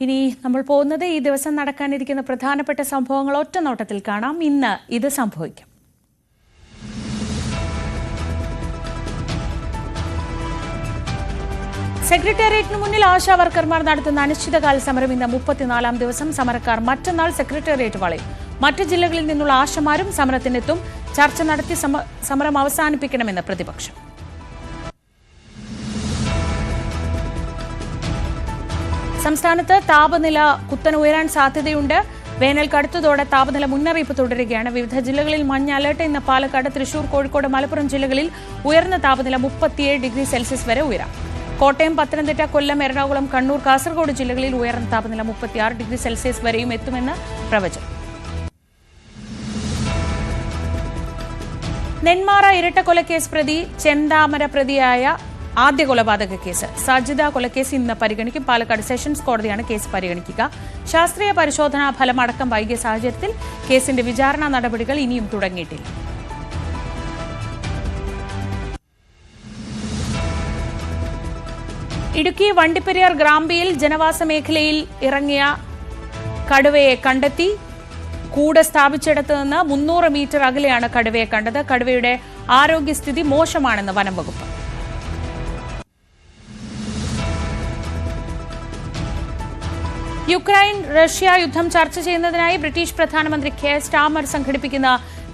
ഇനി നമ്മൾ പോകുന്നത് ഈ ദിവസം നടക്കാനിരിക്കുന്ന പ്രധാനപ്പെട്ട സംഭവങ്ങൾ ഒറ്റ നോട്ടത്തിൽ കാണാം. ഇന്ന് ഇത് സംഭവിക്കും. സെക്രട്ടേറിയറ്റിന് മുന്നിൽ ആശാ വർക്കർമാർ നടത്തുന്ന അനിശ്ചിതകാല സമരം ഇന്ന് 34ാം ദിവസം. സമരക്കാർ മറ്റന്നാൾ സെക്രട്ടേറിയറ്റ് വളയും. മറ്റ് ജില്ലകളിൽ നിന്നുള്ള ആശമാരും സമരത്തിനെത്തും. ചർച്ച നടത്തി സമരം അവസാനിപ്പിക്കണമെന്ന് പ്രതിപക്ഷം. സംസ്ഥാനത്ത് താപനില കുത്തനെ ഉയരാൻ സാധ്യതയുണ്ട്. വേനൽ കടുത്തതോടെ താപനില മുന്നറിയിപ്പ് തുടരുകയാണ്. വിവിധ ജില്ലകളിൽ മഞ്ഞ അലർട്ട്. ഇന്ന് പാലക്കാട്, തൃശൂർ, കോഴിക്കോട്, മലപ്പുറം ജില്ലകളിൽ ഉയർന്ന താപനില 37 ഡിഗ്രി സെൽഷ്യസ് വരെ ഉയരാം. കോട്ടയം, പത്തനംതിട്ട, കൊല്ലം, എറണാകുളം, കണ്ണൂർ, കാസർഗോഡ് ജില്ലകളിൽ ഉയർന്ന താപനില 36 ഡിഗ്രി സെൽഷ്യസ് വരെയും എത്തുമെന്ന് പ്രവചനം. നെന്മാറ ഇരട്ടക്കൊലക്കേസ് പ്രതി ചെന്താമര പ്രതിയായ ആദ്യ കൊലപാതക കേസ് സജിത കൊലക്കേസ് ഇന്ന് പരിഗണിക്കും. പാലക്കാട് സെഷൻസ് കോടതിയാണ് കേസ് പരിഗണിക്കുക. ശാസ്ത്രീയ പരിശോധനാ ഫലം അടക്കം വൈകിയ സാഹചര്യത്തിൽ കേസിന്റെ വിചാരണ നടപടികൾ ഇനിയും തുടങ്ങിയിട്ടില്ല. ഇടുക്കി വണ്ടിപ്പെരിയാർ ഗ്രാമ്പിയിൽ ജനവാസ മേഖലയിൽ ഇറങ്ങിയ കടുവയെ കണ്ടെത്തി. കൂട് സ്ഥാപിച്ചിടത്ത് നിന്ന് 300 മീറ്റർ അകലെയാണ് കടുവയെ കണ്ടത്. കടുവയുടെ ആരോഗ്യസ്ഥിതി മോശമാണെന്ന് വനം വകുപ്പ്. യുക്രൈൻ റഷ്യ യുദ്ധം ചർച്ച ചെയ്യുന്നതിനായി ബ്രിട്ടീഷ് പ്രധാനമന്ത്രി കെയർ സ്റ്റാമർ സംഘടിപ്പിക്കുന്ന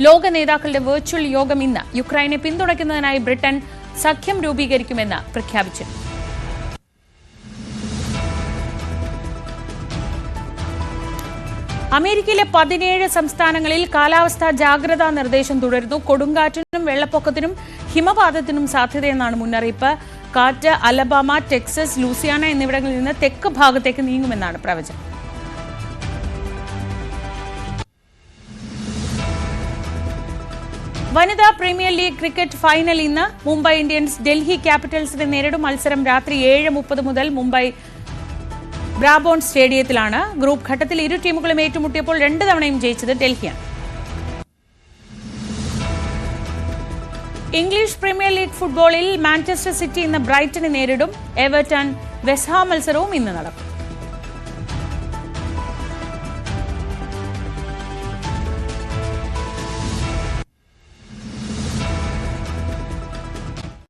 ലോക നേതാക്കളുടെ വെർച്വൽ യോഗം ഇന്ന്. യുക്രൈനെ പിന്തുണയ്ക്കുന്നതിനായി ബ്രിട്ടൻ സഖ്യം രൂപീകരിക്കുമെന്ന് പ്രഖ്യാപിച്ചു. അമേരിക്കയിലെ 17 സംസ്ഥാനങ്ങളിൽ കാലാവസ്ഥാ ജാഗ്രതാ നിർദ്ദേശം തുടരുന്നു. കൊടുങ്കാറ്റിനും വെള്ളപ്പൊക്കത്തിനും ഹിമപാതത്തിനും സാധ്യതയെന്നാണ് മുന്നറിയിപ്പ്. കാറ്റ് അലബാമ, ടെക്സസ്, ലൂസിയാന എന്നിവിടങ്ങളിൽ നിന്ന് തെക്ക് ഭാഗത്തേക്ക് നീങ്ങുമെന്നാണ് പ്രവചനം. വനിതാ പ്രീമിയർ ലീഗ് ക്രിക്കറ്റ് ഫൈനൽ ഇന്ന്. മുംബൈ ഇന്ത്യൻസ് ഡൽഹി ക്യാപിറ്റൽസിനെ നേരിടും. മത്സരം രാത്രി 7:30 മുതൽ മുംബൈ ബ്രാബോൺ സ്റ്റേഡിയത്തിലാണ്. ഗ്രൂപ്പ് ഘട്ടത്തിൽ ഇരു ടീമുകളും ഏറ്റുമുട്ടിയപ്പോൾ 2 തവണയും ജയിച്ചത് ഡൽഹിയാണ്. ഇംഗ്ലീഷ് പ്രീമിയർ ലീഗ് ഫുട്ബോളിൽ മാഞ്ചസ്റ്റർ സിറ്റി ഇന്ന് ബ്രൈറ്റനെ നേരിടും. എവർട്ടൺ വെസ്റ്റ് ഹാം മത്സരവും ഇന്ന് നടക്കും.